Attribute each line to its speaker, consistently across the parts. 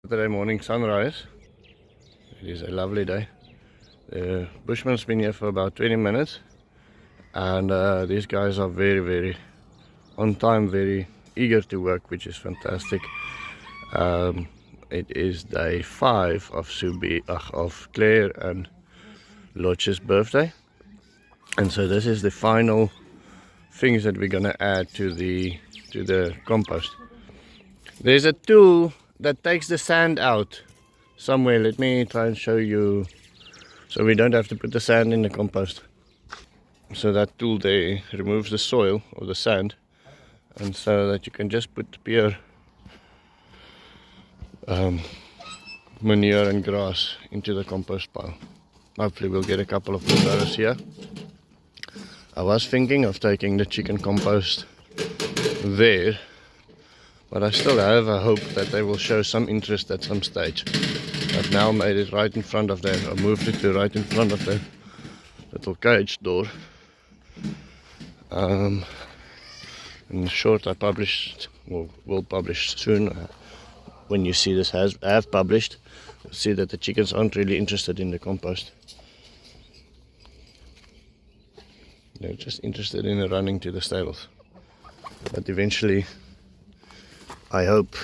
Speaker 1: Saturday morning sunrise. It is a lovely day. The bushman's been here for about 20 minutes and these guys are very on time, very eager to work, which is fantastic. It is day 5 of Claire and Lodge's birthday, and so this is the final things that we're gonna add to the compost. There's a tool that takes the sand out somewhere. Let me try and show you so we don't have to put the sand in the compost. So that tool there removes the soil or the sand, and so that you can just put pear, manure and grass into the compost pile. Hopefully we'll get a couple of potatoes here. I was thinking of taking the chicken compost there, but I still have a hope that they will show some interest at some stage. I've now made it right in front of them. I moved it to right in front of the little cage door. In short, I published, or will publish soon. When you see this I have published, you'll see that the chickens aren't really interested in the compost. They're just interested in running to the stables. But eventually, I hope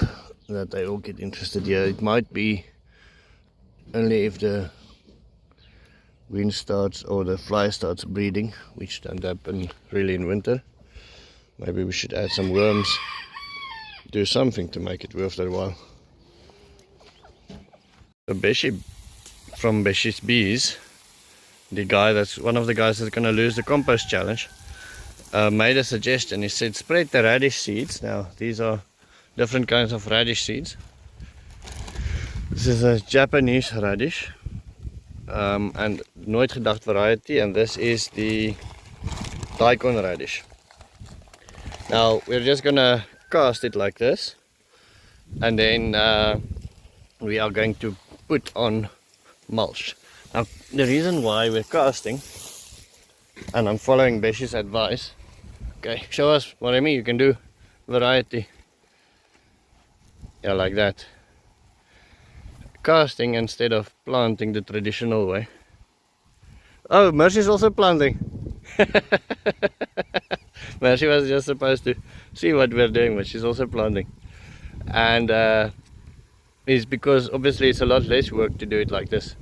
Speaker 1: that they all get interested here. It might be only if the wind starts or the fly starts breeding, which don't happen really in winter. Maybe we should add some worms, do something to make it worth their while. So Beshy from Beshy's Bees, one of the guys that's gonna lose the compost challenge, made a suggestion. He said spread the radish seeds. Now these are different kinds of radish seeds. This is a Japanese radish and nooit gedacht variety, and this is the daikon radish. Now we're just gonna cast it like this, and then we are going to put on mulch. Now the reason why we're casting, and I'm following Beshy's advice. Okay, show us, Moremi, you can do variety. Yeah, like that. Casting instead of planting the traditional way. Oh, Mercy's also planting. Mercy was just supposed to see what we're doing, but she's also planting. And it's because obviously it's a lot less work to do it like this.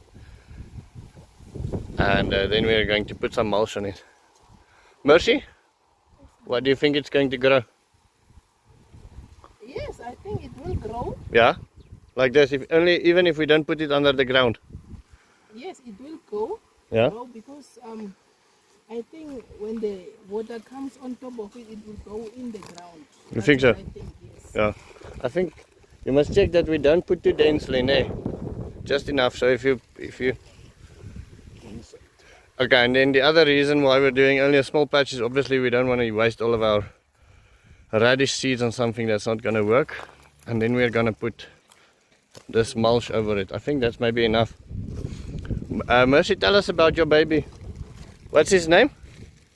Speaker 1: And then we're going to put some mulch on it. Mercy, what do you think it's going to grow?
Speaker 2: Yes, I think it will grow.
Speaker 1: Yeah, like this. Even if we don't put it under the ground.
Speaker 2: Yes, it will go.
Speaker 1: Yeah.
Speaker 2: Grow because I think when the water comes on top of it, it will go in the ground.
Speaker 1: You think so?
Speaker 2: I think yes.
Speaker 1: Yeah. I think you must check that we don't put too densely in there. Just enough. So if you. Okay, and then the other reason why we're doing only a small patch is obviously we don't want to waste all of our radish seeds on something that's not going to work. And then we're going to put this mulch over it. I think that's maybe enough. Mercy, tell us about your baby. What's his name?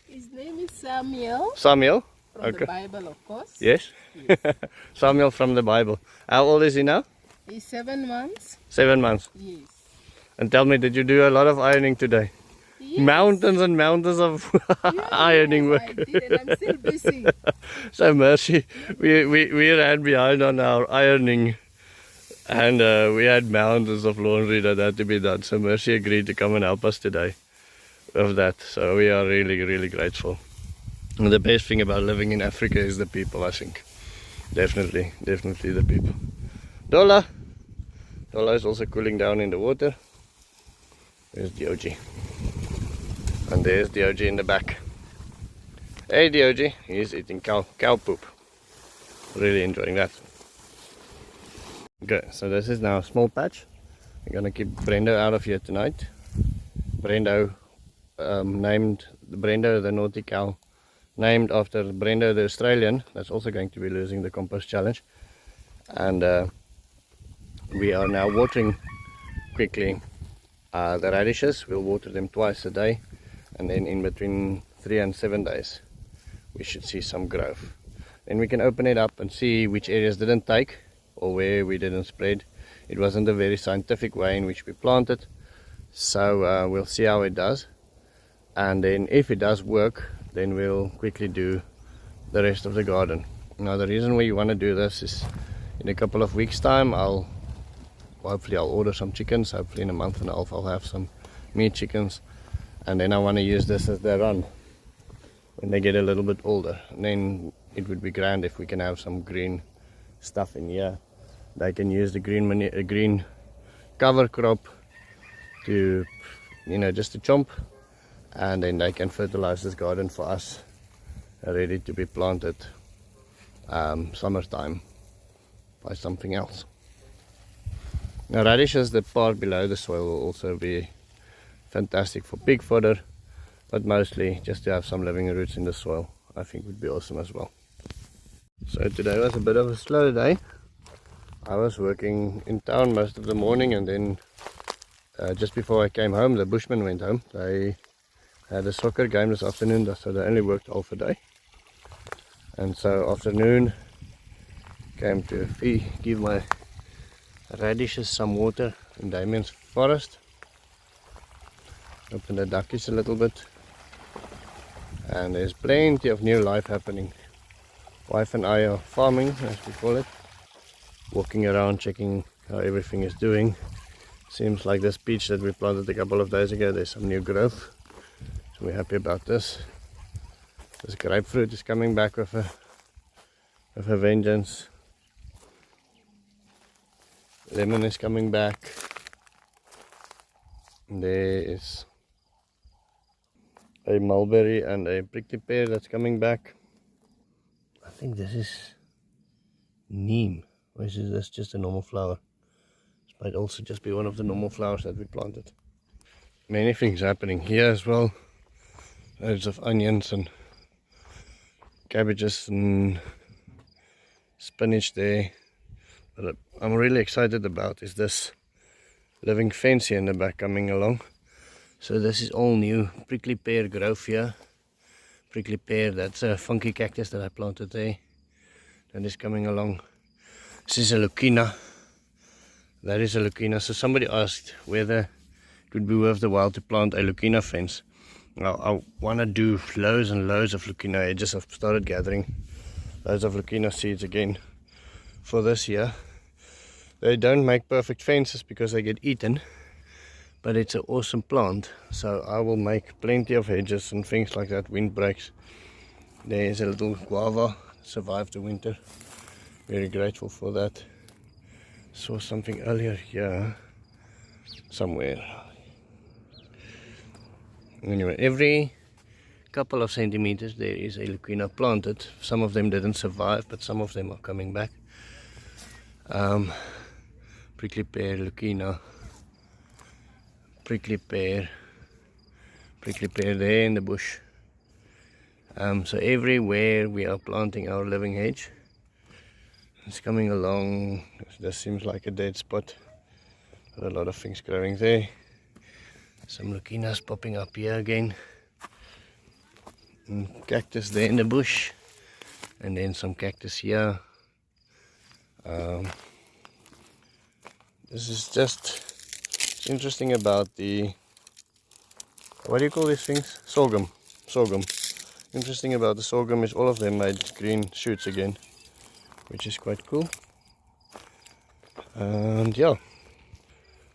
Speaker 2: His name is Samuel.
Speaker 1: Samuel?
Speaker 2: From
Speaker 1: Okay.
Speaker 2: the Bible, of course.
Speaker 1: Yes? Samuel from the Bible. How old is he now?
Speaker 2: He's 7 months.
Speaker 1: 7 months.
Speaker 2: Yes.
Speaker 1: And tell me, did you do a lot of ironing today?
Speaker 2: Yes.
Speaker 1: Mountains and mountains of ironing work.
Speaker 2: I did, and I'm still busy.
Speaker 1: So Mercy, we ran behind on our ironing, and we had mountains of laundry that had to be done. So Mercy agreed to come and help us today with that. So we are really grateful. And the best thing about living in Africa is the people, I think. Definitely the people. Dola is also cooling down in the water. There's Diogi. And there's Diogi in the back. Hey Diogi, he's eating cow poop. Really enjoying that. Okay, so this is now a small patch. We're gonna keep Brendo out of here tonight. Brendo, named Brendo the naughty cow, named after Brendo the Australian, that's also going to be losing the compost challenge. And we are now watering quickly the radishes. We'll water them twice a day, and then in between 3 and 7 days we should see some growth. Then we can open it up and see which areas didn't take or where we didn't spread. It wasn't a very scientific way in which we planted, so we'll see how it does, and then if it does work, then we'll quickly do the rest of the garden. Now the reason we want to do this is in a couple of weeks time hopefully I'll order some chickens. Hopefully in a month and a half I'll have some meat chickens, and then I want to use this as their run when they get a little bit older. And then it would be grand if we can have some green stuff in here. They can use the green cover crop to, you know, just to chomp, and then they can fertilize this garden for us, ready to be planted summertime by something else. Now radishes, the part below the soil, will also be fantastic for pig fodder, but mostly just to have some living roots in the soil, I think would be awesome as well. So today was a bit of a slow day. I was working in town most of the morning, and then just before I came home, the bushmen went home. They had a soccer game this afternoon, so they only worked half a day. And so afternoon came to give my radishes some water in Damien's forest. Open the duckies a little bit, and there's plenty of new life happening. Wife and I are farming, as we call it, walking around checking how everything is doing. Seems like this peach that we planted a couple of days ago, there's some new growth, so we're happy about this. This grapefruit is coming back with a vengeance. Lemon is coming back. There is a mulberry and a prickly pear that's coming back. I think this is neem, or is this just a normal flower? This might also just be one of the normal flowers that we planted. Many things happening here as well. Loads of onions and cabbages and spinach there. But I'm really excited about is this living fence here in the back coming along. So this is all new prickly pear growth here. Prickly pear, that's a funky cactus that I planted there. That is coming along. This is a lucina. That is a lucina. So somebody asked whether it would be worth the while to plant a lucina fence. Now I want to do loads and loads of lucina edges. I've started gathering loads of lucina seeds again for this year. They don't make perfect fences because they get eaten, but it's an awesome plant, so I will make plenty of hedges and things like that. Windbreaks. There's a little guava, survived the winter. Very grateful for that. Saw something earlier here somewhere. Anyway, every couple of centimeters there is a lucina planted. Some of them didn't survive, but some of them are coming back. Prickly pear, lucina, prickly pear there in the bush. So everywhere we are planting our living hedge. It's coming along. This seems like a dead spot. Got a lot of things growing there. Some lucinas popping up here again. And cactus there in the bush. And then some cactus here. This is just interesting about the, what do you call these things? Sorghum. Interesting about the sorghum is all of them made green shoots again, which is quite cool. And yeah,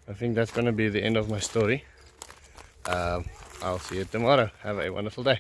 Speaker 1: I think that's going to be the end of my story. I'll see you tomorrow. Have a wonderful day.